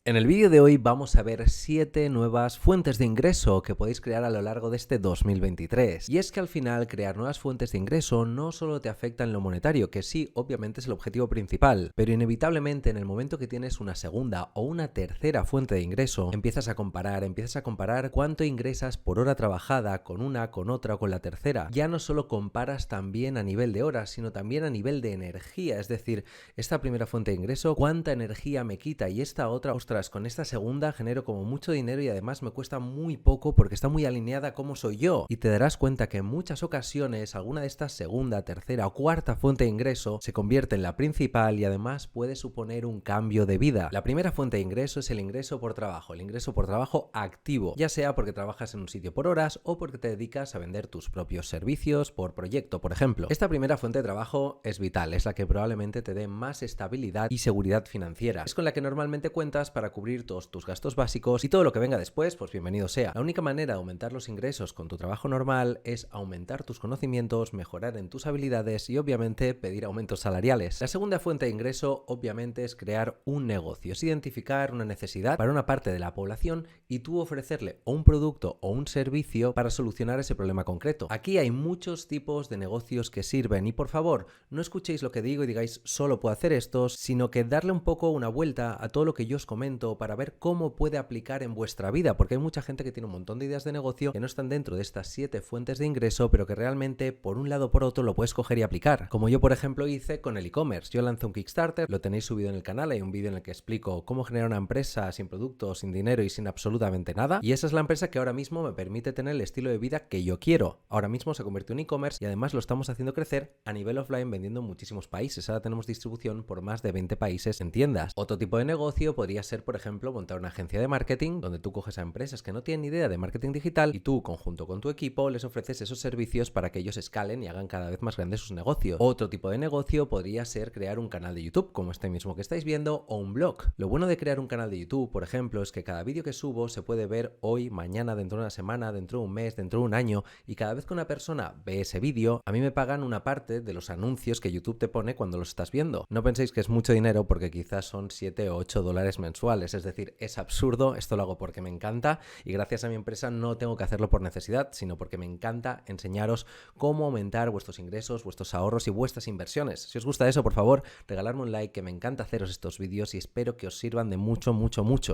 En el vídeo de hoy vamos a ver 7 nuevas fuentes de ingreso que podéis crear a lo largo de este 2023. Y es que al final crear nuevas fuentes de ingreso no solo te afecta en lo monetario, que sí, obviamente es el objetivo principal, pero inevitablemente en el momento que tienes una segunda o una tercera fuente de ingreso, empiezas a comparar cuánto ingresas por hora trabajada con una, con otra o con la tercera. Ya no solo comparas también a nivel de horas, sino también a nivel de energía, es decir, esta primera fuente de ingreso, cuánta energía me quita y esta otra, ostras, con esta segunda genero como mucho dinero y además me cuesta muy poco porque está muy alineada a cómo soy yo. Y te darás cuenta que en muchas ocasiones alguna de estas segunda, tercera o cuarta fuente de ingreso se convierte en la principal y además puede suponer un cambio de vida. La primera fuente de ingreso es el ingreso por trabajo activo, ya sea porque trabajas en un sitio por horas o porque te dedicas a vender tus propios servicios por proyecto, por ejemplo. Esta primera fuente de trabajo es vital, es la que probablemente te dé más estabilidad y seguridad financiera. Es con la que normalmente cuentas para cubrir todos tus gastos básicos y todo lo que venga después, pues bienvenido sea. La única manera de aumentar los ingresos con tu trabajo normal es aumentar tus conocimientos, mejorar en tus habilidades y obviamente pedir aumentos salariales. La segunda fuente de ingreso obviamente es crear un negocio, es identificar una necesidad para una parte de la población y tú ofrecerle o un producto o un servicio para solucionar ese problema concreto. Aquí hay muchos tipos de negocios que sirven y por favor, no escuchéis lo que digo y digáis solo puedo hacer estos, sino que darle un poco una vuelta a todo lo que yo os comento para ver cómo puede aplicar en vuestra vida, porque hay mucha gente que tiene un montón de ideas de negocio que no están dentro de estas 7 fuentes de ingreso, pero que realmente por un lado o por otro lo puedes coger y aplicar. Como yo por ejemplo hice con el e-commerce. Yo lancé un Kickstarter, lo tenéis subido en el canal, hay un vídeo en el que explico cómo generar una empresa sin productos, sin dinero y sin absolutamente nada, y esa es la empresa que ahora mismo me permite tener el estilo de vida que yo quiero. Ahora mismo se convirtió en e-commerce y además lo estamos haciendo crecer a nivel offline vendiendo en muchísimos países. Ahora tenemos distribución por más de 20 países en tiendas. Otro tipo de negocio podría ser, por ejemplo, montar una agencia de marketing donde tú coges a empresas que no tienen ni idea de marketing digital y tú, conjunto con tu equipo, les ofreces esos servicios para que ellos escalen y hagan cada vez más grandes sus negocios. Otro tipo de negocio podría ser crear un canal de YouTube, como este mismo que estáis viendo, o un blog. Lo bueno de crear un canal de YouTube, por ejemplo, es que cada vídeo que subo se puede ver hoy, mañana, dentro de una semana, dentro de un mes, dentro de un año, y cada vez que una persona ve ese vídeo, a mí me pagan una parte de los anuncios que YouTube te pone cuando los estás viendo. No penséis que es mucho dinero porque quizás son 7 o 8 dólares mensuales, es decir, es absurdo, esto lo hago porque me encanta y gracias a mi empresa no tengo que hacerlo por necesidad, sino porque me encanta enseñaros cómo aumentar vuestros ingresos, vuestros ahorros y vuestras inversiones. Si os gusta eso, por favor, regaladme un like, que me encanta haceros estos vídeos y espero que os sirvan de mucho.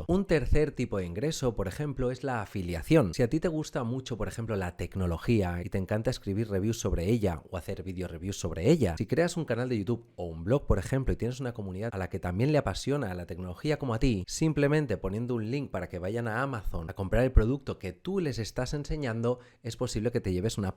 Un tercer tipo de ingreso, por ejemplo, es la afiliación. Si a ti te gusta mucho, por ejemplo, la tecnología y te encanta escribir reviews sobre ella o hacer video reviews sobre ella, si creas un canal de YouTube o un blog, por ejemplo, y tienes una comunidad a la que también le apasiona la tecnología como a ti, simplemente poniendo un link para que vayan a Amazon a comprar el producto que tú les estás enseñando, es posible que te lleves una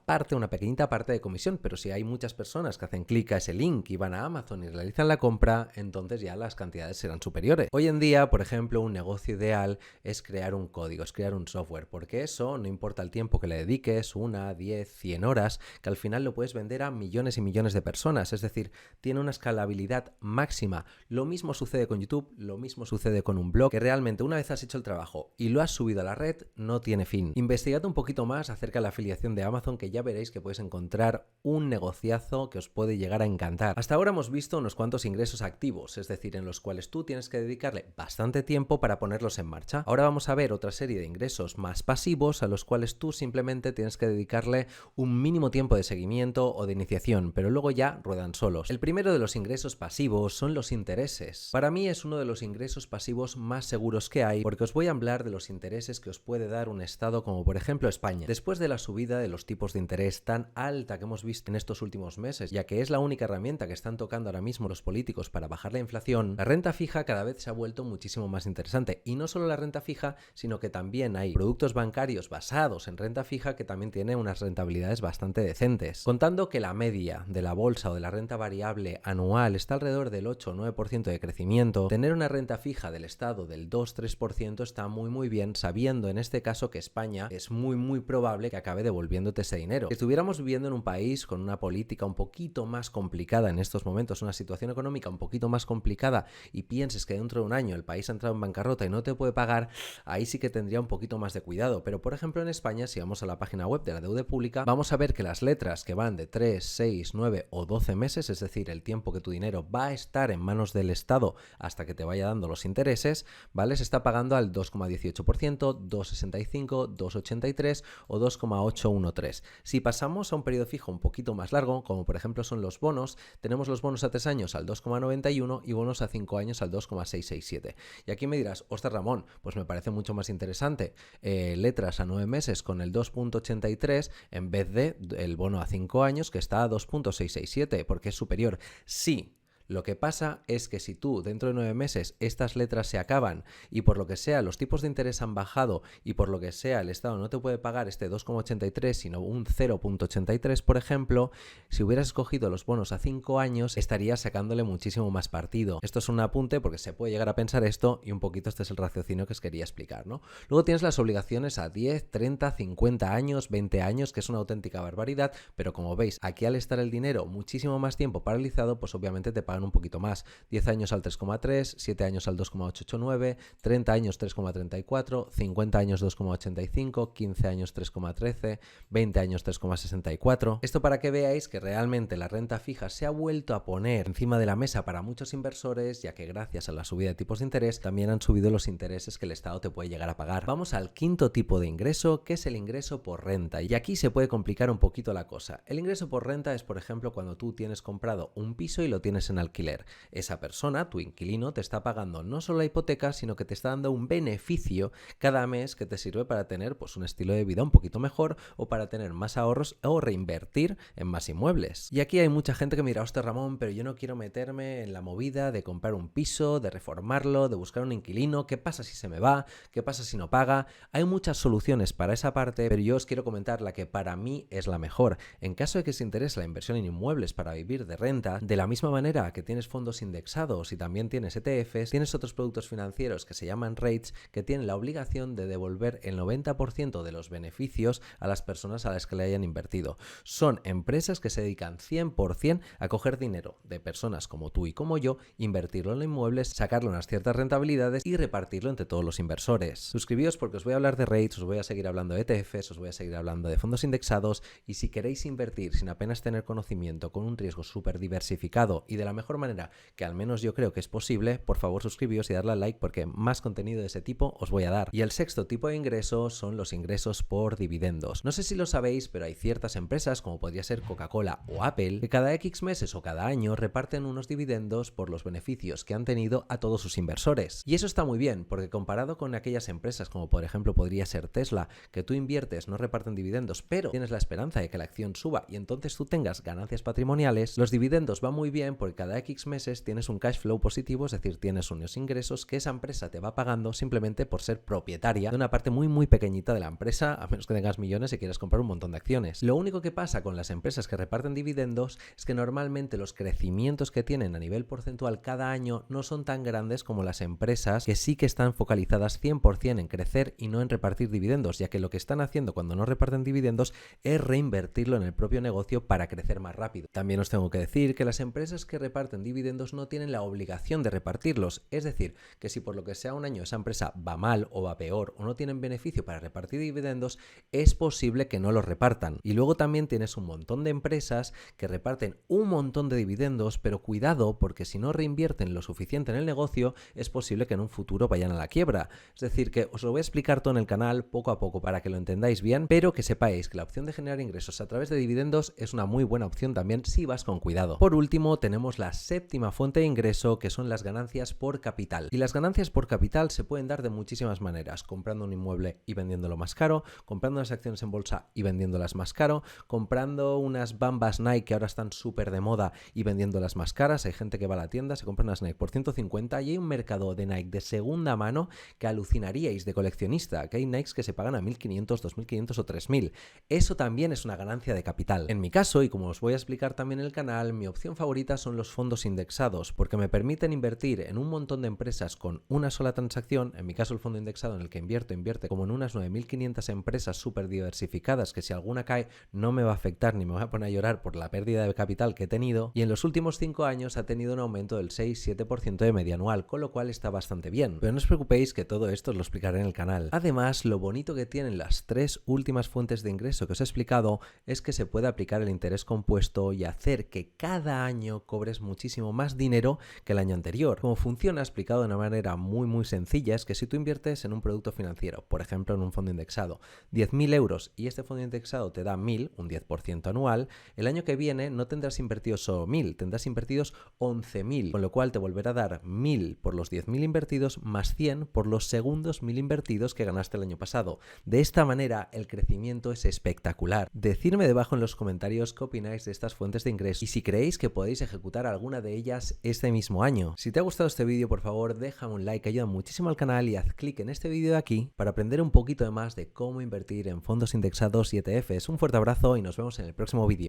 pequeñita parte de comisión, pero si hay muchas personas que hacen clic a ese link y van a Amazon y realizan la compra, entonces ya las cantidades serán superiores. Hoy en día, por ejemplo, un negocio ideal es crear un código, es crear un software, porque eso, no importa el tiempo que le dediques, 1, 10, 100 horas, que al final lo puedes vender a millones y millones de personas, es decir, tiene una escalabilidad máxima. Lo mismo sucede con YouTube, lo mismo sucede con un blog, que realmente una vez has hecho el trabajo y lo has subido a la red, no tiene fin. Investigad un poquito más acerca de la afiliación de Amazon, que ya veréis que podéis encontrar un negociazo que os puede llegar a encantar. Hasta ahora hemos visto unos cuantos ingresos activos, es decir, en los cuales tú tienes que dedicarle bastante tiempo para ponerlos en marcha. Ahora vamos a ver otra serie de ingresos más pasivos a los cuales tú simplemente tienes que dedicarle un mínimo tiempo de seguimiento o de iniciación, pero luego ya ruedan solos. El primero de los ingresos pasivos son los intereses. Para mí es uno de los ingresos pasivos más seguros que hay, porque os voy a hablar de los intereses que os puede dar un estado como por ejemplo España. Después de la subida de los tipos de interés tan alta que hemos visto en estos últimos meses, ya que es la única herramienta que están tocando ahora mismo los políticos para bajar la inflación, la renta fija cada vez se ha vuelto muchísimo más interesante. Y no solo la renta fija, sino que también hay productos bancarios basados en renta fija que también tienen unas rentabilidades bastante decentes. Contando que la media de la bolsa o de la renta variable anual está alrededor del 8 o 9% de crecimiento, tener una renta fija del Estado del 2-3% está muy bien, sabiendo en este caso que España es muy probable que acabe devolviéndote ese dinero. Si estuviéramos viviendo en un país con una política un poquito más complicada en estos momentos, una situación económica un poquito más complicada y pienses que dentro de un año el país ha entrado en bancarrota y no te puede pagar, ahí sí que tendría un poquito más de cuidado. Pero por ejemplo en España, si vamos a la página web de la deuda pública, vamos a ver que las letras que van de 3, 6, 9 o 12 meses, es decir, el tiempo que tu dinero va a estar en manos del Estado hasta que te vaya dando los intereses, meses, ¿vale? Se está pagando al 2,18%, 2,65%, 2,83% o 2,813%. Si pasamos a un periodo fijo un poquito más largo, como por ejemplo son los bonos, tenemos los bonos a 3 años al 2,91 y bonos a 5 años al 2,667. Y aquí me dirás, ostras Ramón, pues me parece mucho más interesante letras a 9 meses con el 2,83 en vez de el bono a 5 años que está a 2,667 porque es superior. Sí. Lo que pasa es que si tú dentro de 9 meses estas letras se acaban y por lo que sea los tipos de interés han bajado y por lo que sea el Estado no te puede pagar este 2,83 sino un 0,83 por ejemplo, si hubieras escogido los bonos a 5 años estarías sacándole muchísimo más partido. Esto es un apunte porque se puede llegar a pensar esto y un poquito este es el raciocinio que os quería explicar, ¿no? Luego tienes las obligaciones a 10, 30, 50 años, 20 años, que es una auténtica barbaridad, pero como veis, aquí al estar el dinero muchísimo más tiempo paralizado, pues obviamente te pagan un poquito más. 10 años al 3,3, 7 años al 2,889, 30 años 3,34, 50 años 2,85, 15 años 3,13, 20 años 3,64. Esto para que veáis que realmente la renta fija se ha vuelto a poner encima de la mesa para muchos inversores, ya que gracias a la subida de tipos de interés también han subido los intereses que el Estado te puede llegar a pagar. Vamos al quinto tipo de ingreso, que es el ingreso por renta. Y aquí se puede complicar un poquito la cosa. El ingreso por renta es, por ejemplo, cuando tú tienes comprado un piso y lo tienes en alquiler. Esa persona, tu inquilino, te está pagando no solo la hipoteca, sino que te está dando un beneficio cada mes que te sirve para tener pues un estilo de vida un poquito mejor o para tener más ahorros o reinvertir en más inmuebles. Y aquí hay mucha gente que me dirá, hostia Ramón, pero yo no quiero meterme en la movida de comprar un piso, de reformarlo, de buscar un inquilino. ¿Qué pasa si se me va? ¿Qué pasa si no paga? Hay muchas soluciones para esa parte, pero yo os quiero comentar la que para mí es la mejor. En caso de que os interese la inversión en inmuebles para vivir de renta, de la misma manera que tienes fondos indexados y también tienes ETFs, tienes otros productos financieros que se llaman REITs que tienen la obligación de devolver el 90% de los beneficios a las personas a las que le hayan invertido. Son empresas que se dedican 100% a coger dinero de personas como tú y como yo, invertirlo en inmuebles, sacarle unas ciertas rentabilidades y repartirlo entre todos los inversores. Suscribíos porque os voy a hablar de REITs, os voy a seguir hablando de ETFs, os voy a seguir hablando de fondos indexados y si queréis invertir sin apenas tener conocimiento con un riesgo súper diversificado y de la mejor manera que al menos yo creo que es posible, por favor suscribíos y darle al like porque más contenido de ese tipo os voy a dar. Y el sexto tipo de ingresos son los ingresos por dividendos. No sé si lo sabéis, pero hay ciertas empresas como podría ser Coca-Cola o Apple que cada X meses o cada año reparten unos dividendos por los beneficios que han tenido a todos sus inversores. Y eso está muy bien porque comparado con aquellas empresas como por ejemplo podría ser Tesla, que tú inviertes, no reparten dividendos, pero tienes la esperanza de que la acción suba y entonces tú tengas ganancias patrimoniales, los dividendos van muy bien porque cada X meses tienes un cash flow positivo, es decir, tienes unos ingresos que esa empresa te va pagando simplemente por ser propietaria de una parte muy pequeñita de la empresa, a menos que tengas millones y quieras comprar un montón de acciones. Lo único que pasa con las empresas que reparten dividendos es que normalmente los crecimientos que tienen a nivel porcentual cada año no son tan grandes como las empresas que sí que están focalizadas 100% en crecer y no en repartir dividendos, ya que lo que están haciendo cuando no reparten dividendos es reinvertirlo en el propio negocio para crecer más rápido. También os tengo que decir que las empresas que reparten dividendos no tienen la obligación de repartirlos, es decir, que si por lo que sea un año esa empresa va mal o va peor o no tienen beneficio para repartir dividendos, es posible que no los repartan. Y luego también tienes un montón de empresas que reparten un montón de dividendos, pero cuidado porque si no reinvierten lo suficiente en el negocio, es posible que en un futuro vayan a la quiebra. Es decir, que os lo voy a explicar todo en el canal poco a poco para que lo entendáis bien, pero que sepáis que la opción de generar ingresos a través de dividendos es una muy buena opción también si vas con cuidado. Por último, tenemos la séptima fuente de ingreso, que son las ganancias por capital. Y las ganancias por capital se pueden dar de muchísimas maneras, comprando un inmueble y vendiéndolo más caro, comprando unas acciones en bolsa y vendiéndolas más caro, comprando unas Bambas Nike que ahora están súper de moda y vendiéndolas más caras. Hay gente que va a la tienda, se compra unas Nike por 150 y hay un mercado de Nike de segunda mano que alucinaríais de coleccionista, que hay Nikes que se pagan a 1.500, 2.500 o 3.000. Eso también es una ganancia de capital. En mi caso, y como os voy a explicar también en el canal, mi opción favorita son los fondos indexados, porque me permiten invertir en un montón de empresas con una sola transacción. En mi caso, el fondo indexado en el que invierte como en unas 9.500 empresas súper diversificadas que si alguna cae no me va a afectar ni me voy a poner a llorar por la pérdida de capital que he tenido, y en los últimos 5 años ha tenido un aumento del 6-7% de media anual, con lo cual está bastante bien. Pero no os preocupéis que todo esto os lo explicaré en el canal. Además, lo bonito que tienen las 3 últimas fuentes de ingreso que os he explicado es que se puede aplicar el interés compuesto y hacer que cada año cobres muchísimo más dinero que el año anterior. Como funciona, explicado de una manera muy sencilla, es que si tú inviertes en un producto financiero, por ejemplo en un fondo indexado, 10.000 euros y este fondo indexado te da 1.000, un 10% anual, el año que viene no tendrás invertidos solo 1.000, tendrás invertidos 11.000, con lo cual te volverá a dar 1.000 por los 10.000 invertidos más 100 por los segundos 1.000 invertidos que ganaste el año pasado. De esta manera el crecimiento es espectacular. Decidme debajo en los comentarios qué opináis de estas fuentes de ingreso y si creéis que podéis ejecutar alguna de ellas este mismo año. Si te ha gustado este vídeo, por favor déjame un like, ayuda muchísimo al canal, y haz clic en este vídeo de aquí para aprender un poquito más de cómo invertir en fondos indexados y ETFs. Un fuerte abrazo y nos vemos en el próximo vídeo.